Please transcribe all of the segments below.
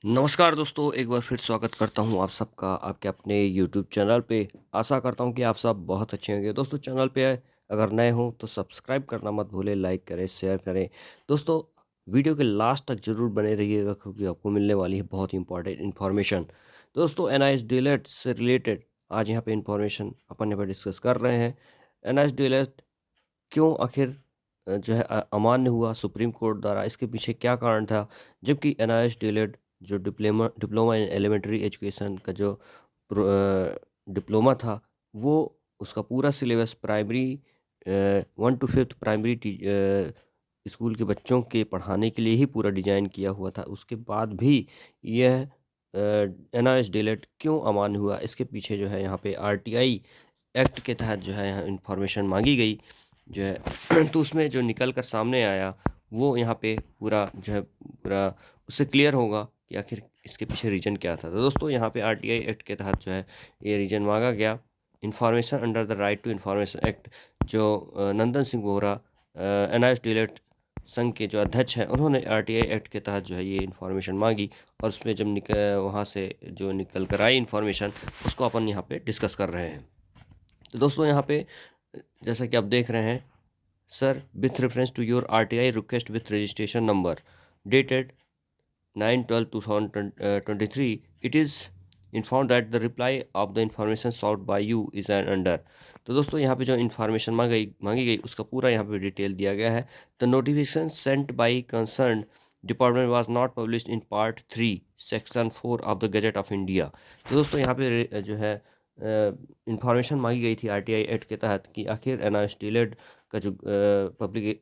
नमस्कार दोस्तों, एक बार फिर स्वागत करता हूं आप सबका आपके अपने यूट्यूब चैनल पे। आशा करता हूं कि आप सब बहुत अच्छे होंगे। दोस्तों चैनल पे अगर नए हो तो सब्सक्राइब करना मत भूलें, लाइक करें, शेयर करें। दोस्तों वीडियो के लास्ट तक ज़रूर बने रहिएगा क्योंकि आपको मिलने वाली है बहुत इंपॉर्टेंट इन्फॉर्मेशन। दोस्तों एनआईएस डीएलएड से रिलेटेड आज यहाँ पे इन्फॉर्मेशन अपन यहाँ पे डिस्कस कर रहे हैं। एनआईएस डीएलएड क्यों आखिर जो है अमान्य हुआ सुप्रीम कोर्ट द्वारा, इसके पीछे क्या कारण था? जबकि एनआईएस डीएलएड जो डिप्लोमा इन एलिमेंट्री एजुकेशन का जो डिप्लोमा था, वो उसका पूरा syllabus primary 1 to 5th primary school के बच्चों के पढ़ाने के लिए ही पूरा डिज़ाइन किया हुआ था। उसके बाद भी यह एनआईएस डीएलएड क्यों अमान्य हुआ? इसके पीछे जो है यहाँ पे आरटीआई एक्ट के तहत जो है यहाँ इन्फॉर्मेशन माँगी गई जो है तो उसमें जो निकल कर सामने आया वो यहाँ पे पूरा जो है पूरा उससे क्लियर होगा कि आखिर इसके पीछे रीज़न क्या था। तो दोस्तों यहाँ पे आरटीआई एक्ट के तहत जो है ये रीज़न मांगा गया। Information under the right to information act जो नंदन सिंह बोहरा एनआईएस डीएलएड संघ के जो अध्यक्ष हैं, उन्होंने आरटीआई एक्ट के तहत जो है ये इन्फॉर्मेशन मांगी और उसमें जब वहाँ से जो निकल कर आई इन्फॉर्मेशन, उसको अपन यहाँ पे डिस्कस कर रहे हैं। तो दोस्तों यहाँ पे जैसा कि आप देख रहे हैं, sir with reference to your RTI request with registration number dated 9/12/2023 it is informed that the reply of the information sought by you is an under। तो दोस्तों यहाँ पे जो इन्फॉर्मेशन मांगी गई उसका पूरा यहाँ पे डिटेल दिया गया है। The notification sent by concern department was not published in part 3 section 4 of the gazette of India. तो दोस्तों यहाँ पे जो है इंफॉर्मेशन मांगी गई थी आरटीआई एक्ट के तहत कि आखिर एनआईएस डीएलएड का जो पब्लिक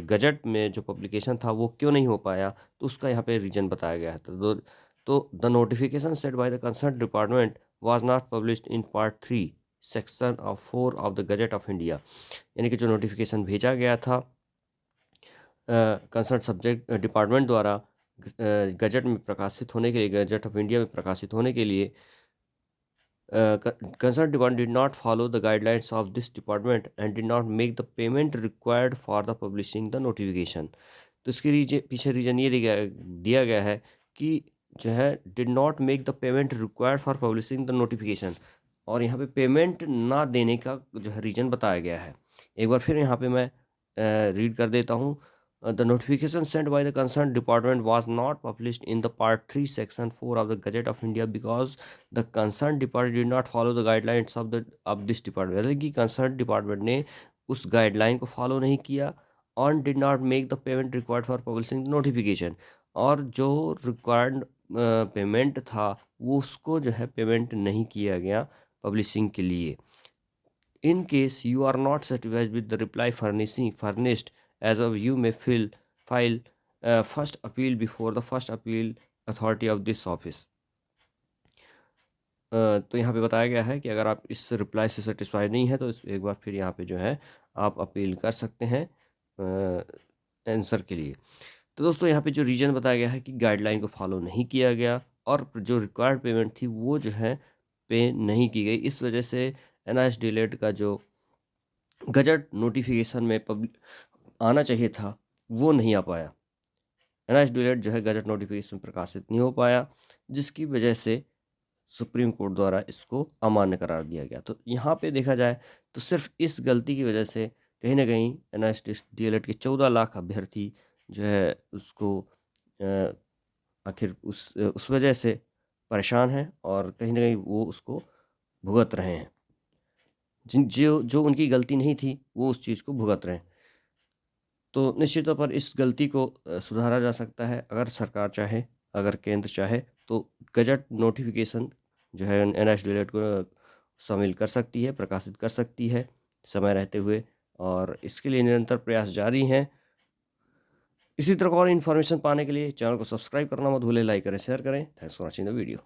गजट में जो पब्लिकेशन था वो क्यों नहीं हो पाया, तो उसका यहाँ पे रीज़न बताया गया है। तो the notification set by the concern department was not published in part 3 section of 4 of the gazette of India. यानी कि जो नोटिफिकेशन भेजा गया था कंसर्न सब्जेक्ट डिपार्टमेंट द्वारा गजट में प्रकाशित होने के लिए, गजट ऑफ इंडिया में प्रकाशित होने के लिए, concerned department did not follow the guidelines of this department and did not make the payment required for the publishing the notification। तो इसके पीछे रीजन ये दिया गया है कि जो है did not make the payment required for publishing the notification, और यहाँ पे पेमेंट ना देने का जो है रीजन बताया गया है। एक बार फिर यहाँ पे मैं रीड कर देता हूँ। The notification sent by the concerned department was not published in the Part 3, Section 4 of the Gazette of India because the concerned department did not follow the guidelines of this department। यानी कि concerned department ने उस guideline को follow नहीं किया और did not make the payment required for publishing notification, और जो रिक्वायर्ड पेमेंट था वो उसको जो है पेमेंट नहीं किया गया पब्लिशिंग के लिए। In case you are not satisfied with the reply furnished as of you may file first appeal before the first appeal authority of this office। तो यहाँ पे बताया गया है कि अगर आप इस रिप्लाई से सेटिस्फाइड नहीं है तो एक बार फिर यहाँ पे जो है आप अपील कर सकते हैं आंसर के लिए। तो दोस्तों यहाँ पे जो रीज़न बताया गया है कि गाइडलाइन को फॉलो नहीं किया गया और जो रिक्वायर्ड पेमेंट थी वो जो है पे नहीं की गई। इस वजह से एनआईएस डीएलएड का जो गजट नोटिफिकेशन में आना चाहिए था वो नहीं आ पाया। एनआईएस डीएलएड जो है गजट नोटिफिकेशन प्रकाशित नहीं हो पाया, जिसकी वजह से सुप्रीम कोर्ट द्वारा इसको अमान्य करार दिया गया। तो यहाँ पे देखा जाए तो सिर्फ इस गलती की वजह से कहीं न कहीं एनआईएस डीएलएड के 14 लाख अभ्यर्थी जो है उसको अ, आखिर उस वजह से परेशान हैं और कहीं न कहीं वो उसको भुगत रहे हैं। जिन जो जो उनकी गलती नहीं थी वो उस चीज़ को भुगत रहे हैं। तो निश्चित तौर पर इस गलती को सुधारा जा सकता है अगर सरकार चाहे, अगर केंद्र चाहे तो गजट नोटिफ़िकेशन जो है एनएच डिलेट को शामिल कर सकती है, प्रकाशित कर सकती है समय रहते हुए, और इसके लिए निरंतर प्रयास जारी हैं। इसी तरह और इन्फॉर्मेशन पाने के लिए चैनल को सब्सक्राइब करना मत भूलें, लाइक करें, शेयर करें। Thanks for watching the video.